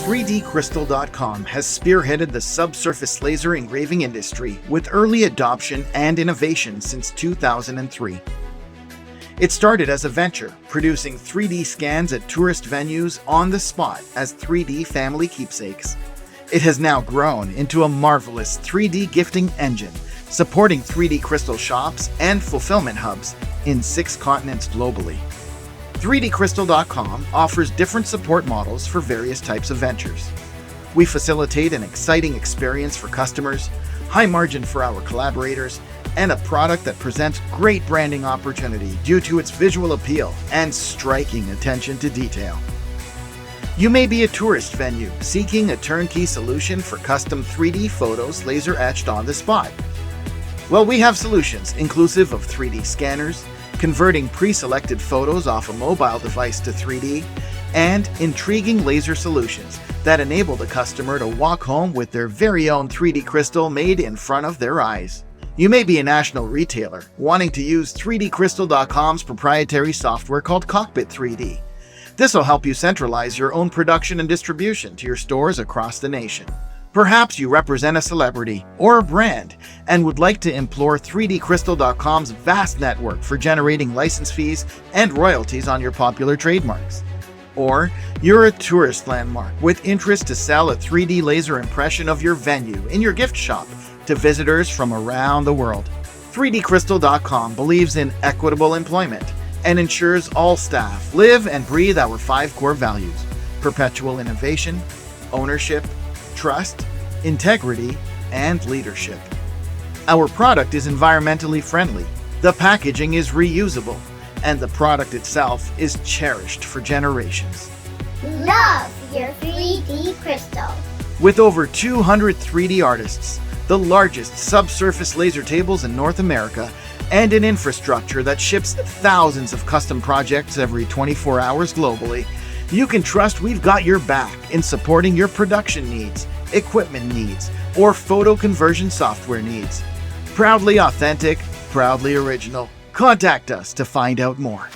3dcrystal.com has spearheaded the subsurface laser engraving industry with early adoption and innovation since 2003. It started as a venture, producing 3D scans at tourist venues on the spot as 3D family keepsakes. It has now grown into a marvelous 3D gifting engine, supporting 3D crystal shops and fulfillment hubs in 6 continents globally. 3dcrystal.com offers different support models for various types of ventures. We facilitate an exciting experience for customers, high margin for our collaborators, and a product that presents great branding opportunity due to its visual appeal and striking attention to detail. You may be a tourist venue seeking a turnkey solution for custom 3D photos laser etched on the spot. Well, we have solutions inclusive of 3D scanners, converting pre-selected photos off a mobile device to 3D, and intriguing laser solutions that enable the customer to walk home with their very own 3D crystal made in front of their eyes. You may be a national retailer wanting to use 3dcrystal.com's proprietary software called Cockpit 3D. This will help you centralize your own production and distribution to your stores across the nation. Perhaps you represent a celebrity or a brand and would like to implore 3dcrystal.com's vast network for generating license fees and royalties on your popular trademarks. Or you're a tourist landmark with interest to sell a 3D laser impression of your venue in your gift shop to visitors from around the world. 3dcrystal.com believes in equitable employment and ensures all staff live and breathe our 5 core values: perpetual innovation, ownership, trust, integrity, and leadership. Our product is environmentally friendly, the packaging is reusable, and the product itself is cherished for generations. Love your 3D crystal. With over 200 3D artists, the largest subsurface laser tables in North America, and an infrastructure that ships thousands of custom projects every 24 hours globally, you can trust we've got your back in supporting your production needs, equipment needs, or photo conversion software needs. Proudly authentic, proudly original. Contact us to find out more.